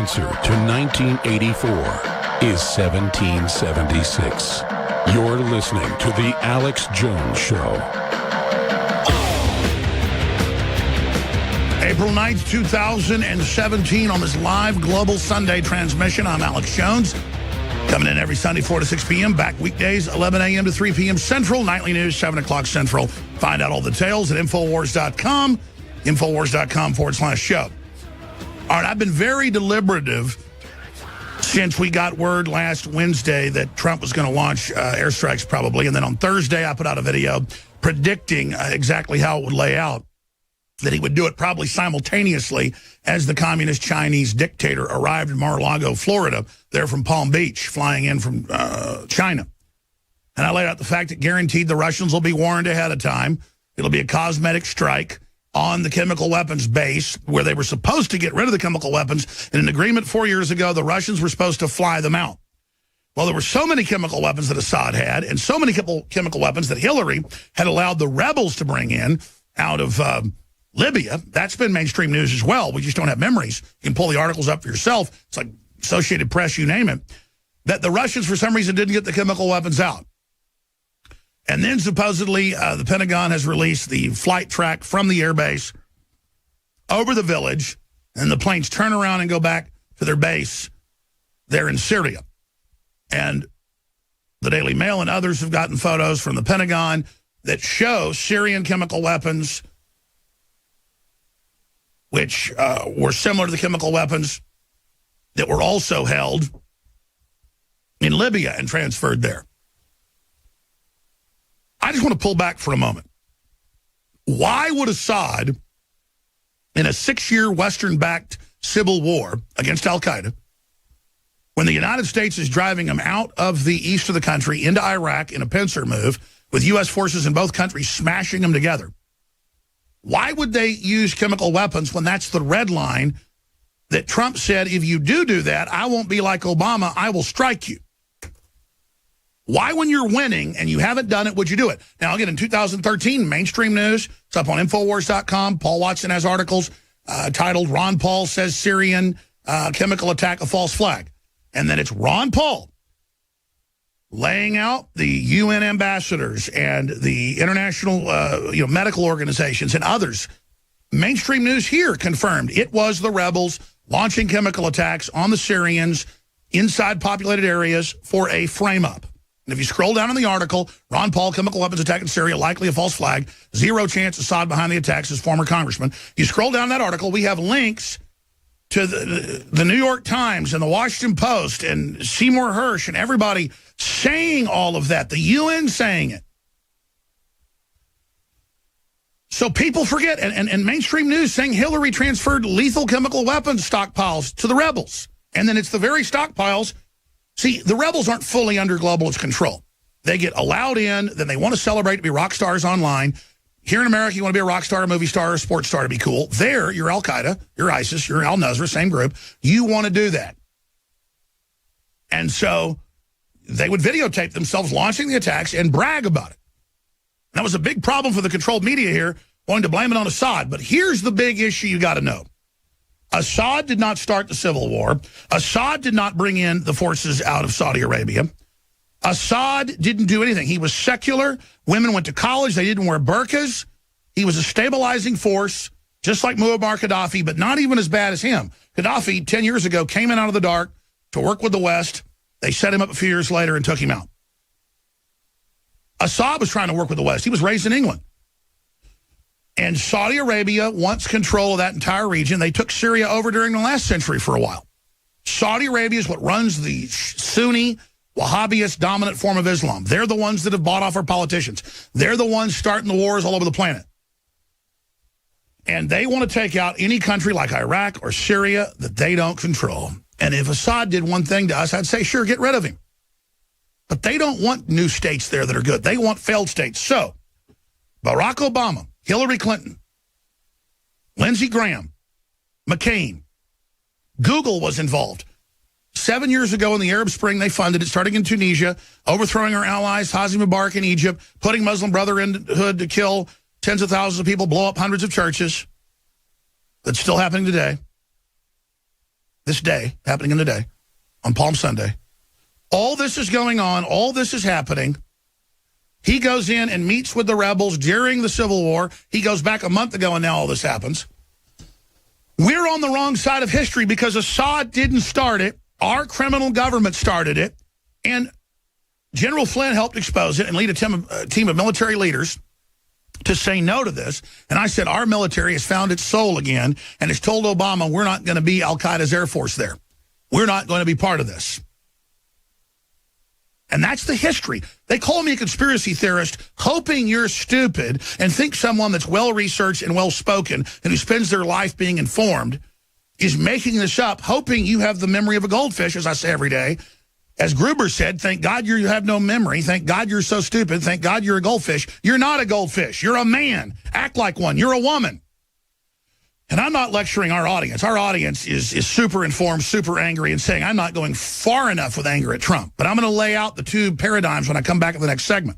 answer to 1984 is 1776. You're listening to The Alex Jones Show. April 9th, 2017 on this live global Sunday transmission. I'm Alex Jones. Coming in every Sunday, 4 to 6 p.m. Back weekdays, 11 a.m. to 3 p.m. Central. Nightly news, 7 o'clock Central. Find out all the details at Infowars.com. Infowars.com/show. All right, I've been very deliberative since we got word last Wednesday that Trump was going to launch airstrikes probably. And then on Thursday, I put out a video predicting exactly how it would lay out, that he would do it probably simultaneously as the communist Chinese dictator arrived in Mar-a-Lago, Florida. They're from Palm Beach, flying in from China. And I laid out the fact that guaranteed the Russians will be warned ahead of time. It'll be a cosmetic strike on the chemical weapons base where they were supposed to get rid of the chemical weapons. In an agreement 4 years ago, the Russians were supposed to fly them out. Well, there were so many chemical weapons that Assad had and so many chemical weapons that Hillary had allowed the rebels to bring in out of Libya. That's been mainstream news as well. We just don't have memories. You can pull the articles up for yourself. It's like Associated Press, you name it. That the Russians, for some reason, didn't get the chemical weapons out. And then supposedly the Pentagon has released the flight track from the airbase over the village, and the planes turn around and go back to their base there in Syria. And the Daily Mail and others have gotten photos from the Pentagon that show Syrian chemical weapons, which were similar to the chemical weapons that were also held in Libya and transferred there. I just want to pull back for a moment. Why would Assad, in a 6-year Western-backed civil war against al-Qaeda, when the United States is driving them out of the east of the country into Iraq in a pincer move, with U.S. forces in both countries smashing them together, why would they use chemical weapons when that's the red line that Trump said, if you do that, I won't be like Obama, I will strike you? Why, when you're winning and you haven't done it, would you do it? Now, again, in 2013, mainstream news, it's up on Infowars.com. Paul Watson has articles titled, Ron Paul Says Syrian Chemical Attack a False Flag. And then it's Ron Paul laying out the UN ambassadors and the international medical organizations and others. Mainstream news here confirmed it was the rebels launching chemical attacks on the Syrians inside populated areas for a frame-up. And if you scroll down in the article, Ron Paul, chemical weapons attack in Syria, likely a false flag, zero chance Assad behind the attacks as former congressman. You scroll down that article, we have links to the New York Times and the Washington Post and Seymour Hersh and everybody saying all of that, the UN saying it. So people forget, and mainstream news saying Hillary transferred lethal chemical weapons stockpiles to the rebels. And then it's the very stockpiles. See, the rebels aren't fully under globalist control. They get allowed in, then they want to celebrate to be rock stars online. Here in America, you want to be a rock star, a movie star, a sports star to be cool. There, you're al-Qaeda, you're ISIS, you're al-Nusra, same group. You want to do that. And so they would videotape themselves launching the attacks and brag about it. That was a big problem for the controlled media here, wanting to blame it on Assad. But here's the big issue you got to know. Assad did not start the civil war. Assad did not bring in the forces out of Saudi Arabia. Assad didn't do anything. He was secular. Women went to college. They didn't wear burqas. He was a stabilizing force, just like Muammar Gaddafi, but not even as bad as him. Gaddafi, 10 years ago, came in out of the dark to work with the West. They set him up a few years later and took him out. Assad was trying to work with the West. He was raised in England. And Saudi Arabia wants control of that entire region. They took Syria over during the last century for a while. Saudi Arabia is what runs the Sunni, Wahhabist dominant form of Islam. They're the ones that have bought off our politicians. They're the ones starting the wars all over the planet. And they want to take out any country like Iraq or Syria that they don't control. And if Assad did one thing to us, I'd say, sure, get rid of him. But they don't want new states there that are good. They want failed states. So Barack Obama, Hillary Clinton, Lindsey Graham, McCain, Google was involved. 7 years ago in the Arab Spring, they funded it, starting in Tunisia, overthrowing our allies, Hosni Mubarak in Egypt, putting Muslim Brotherhood to kill tens of thousands of people, blow up hundreds of churches. That's still happening today. this day, happening in the day, on Palm Sunday. All this is going on. All this is happening. He goes in and meets with the rebels during the Civil War. He goes back a month ago, and now all this happens. We're on the wrong side of history because Assad didn't start it. Our criminal government started it. And General Flynn helped expose it and lead a team of military leaders to say no to this. And I said, our military has found its soul again and has told Obama we're not going to be al-Qaeda's Air Force there. We're not going to be part of this. And that's the history. They call me a conspiracy theorist, hoping you're stupid and think someone that's well-researched and well-spoken and who spends their life being informed is making this up, hoping you have the memory of a goldfish, as I say every day. As Gruber said, thank God you have no memory. Thank God you're so stupid. Thank God you're a goldfish. You're not a goldfish. You're a man. Act like one. You're a woman. And I'm not lecturing our audience. Our audience is super informed, super angry, and saying I'm not going far enough with anger at Trump. But I'm going to lay out the two paradigms when I come back in the next segment.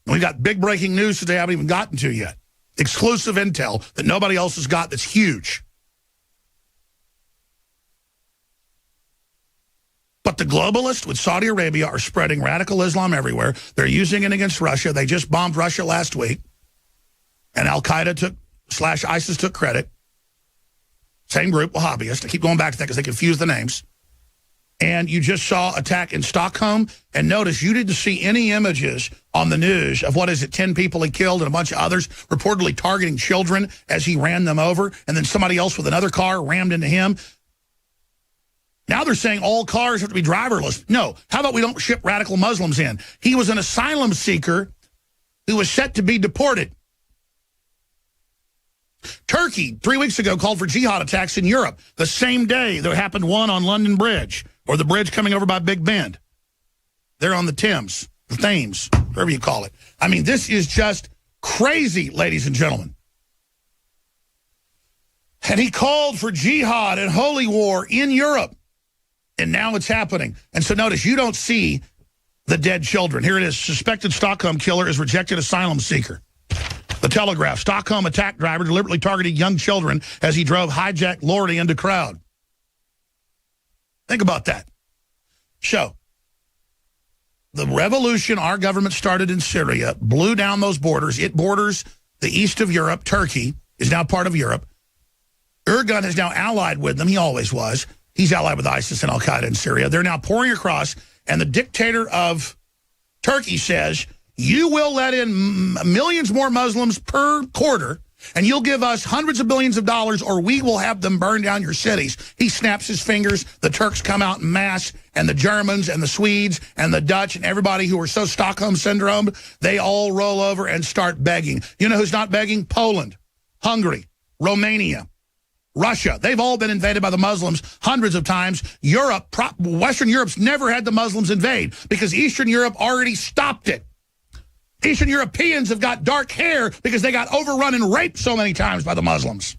And we've got big breaking news today I haven't even gotten to yet. Exclusive intel that nobody else has got that's huge. But the globalists with Saudi Arabia are spreading radical Islam everywhere. They're using it against Russia. They just bombed Russia last week. And Al-Qaeda / ISIS took credit. Same group, Wahhabists. I keep going back to that because they confuse the names. And you just saw attack in Stockholm. And notice you didn't see any images on the news of, 10 people he killed and a bunch of others reportedly targeting children as he ran them over. And then somebody else with another car rammed into him. Now they're saying all cars have to be driverless. No. How about we don't ship radical Muslims in? He was an asylum seeker who was set to be deported. Turkey, 3 weeks ago, called for jihad attacks in Europe. The same day there happened one on London Bridge, or the bridge coming over by Big Bend. They're on the Thames, whatever you call it. I mean, this is just crazy, ladies and gentlemen. And he called for jihad and holy war in Europe. And now it's happening. And so notice, you don't see the dead children. Here it is. Suspected Stockholm killer is rejected asylum seeker. The Telegraph, Stockholm attack driver deliberately targeted young children as he drove hijacked lorry into crowd. Think about that. So, the revolution our government started in Syria blew down those borders. It borders the east of Europe. Turkey is now part of Europe. Erdogan is now allied with them. He always was. He's allied with ISIS and Al-Qaeda in Syria. They're now pouring across, and the dictator of Turkey says, you will let in millions more Muslims per quarter, and you'll give us hundreds of billions of dollars, or we will have them burn down your cities. He snaps his fingers. The Turks come out en masse, and the Germans and the Swedes and the Dutch and everybody who are so Stockholm syndrome, they all roll over and start begging. You know who's not begging? Poland, Hungary, Romania, Russia. They've all been invaded by the Muslims hundreds of times. Europe, Western Europe's never had the Muslims invade because Eastern Europe already stopped it. Eastern Europeans have got dark hair because they got overrun and raped so many times by the Muslims.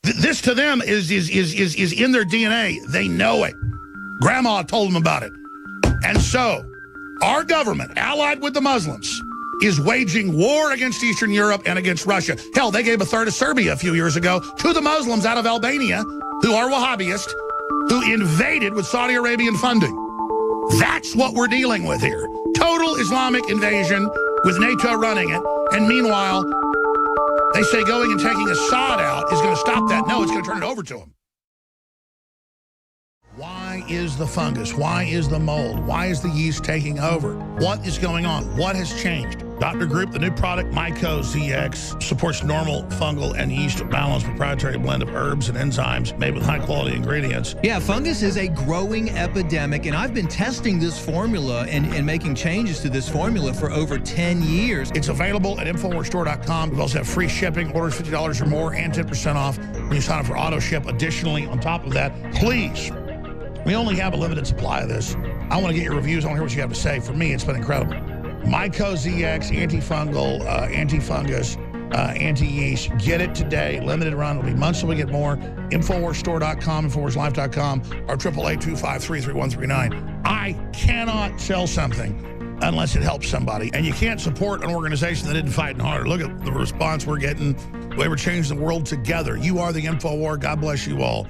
This to them is in their DNA. They know it. Grandma told them about it. And so, our government, allied with the Muslims, is waging war against Eastern Europe and against Russia. Hell, they gave a third of Serbia a few years ago to the Muslims out of Albania, who are Wahhabist, who invaded with Saudi Arabian funding. That's what we're dealing with here. Total Islamic invasion with NATO running it. And meanwhile, they say going and taking Assad out is going to stop that. No, it's going to turn it over to them. Why is the fungus? Why is the mold? Why is the yeast taking over? What is going on? What has changed? Dr. Group, the new product, MycoZX, supports normal fungal and yeast balance, proprietary blend of herbs and enzymes made with high-quality ingredients. Yeah, fungus is a growing epidemic, and I've been testing this formula and making changes to this formula for over 10 years. It's available at InfoWarsStore.com. We also have free shipping, orders $50 or more, and 10% off when you sign up for auto ship. Additionally, on top of that, please, we only have a limited supply of this. I want to get your reviews. I want to hear what you have to say. For me, it's been incredible. MycoZX, antifungal, antifungus, anti-yeast. Get it today. Limited run. It'll be months till we get more. InfoWarsStore.com, InfoWarsLife.com, or 888-253-3139. I cannot sell something unless it helps somebody. And you can't support an organization that isn't fighting hard. Look at the response we're getting. We're changing the world together. You are the InfoWar. God bless you all.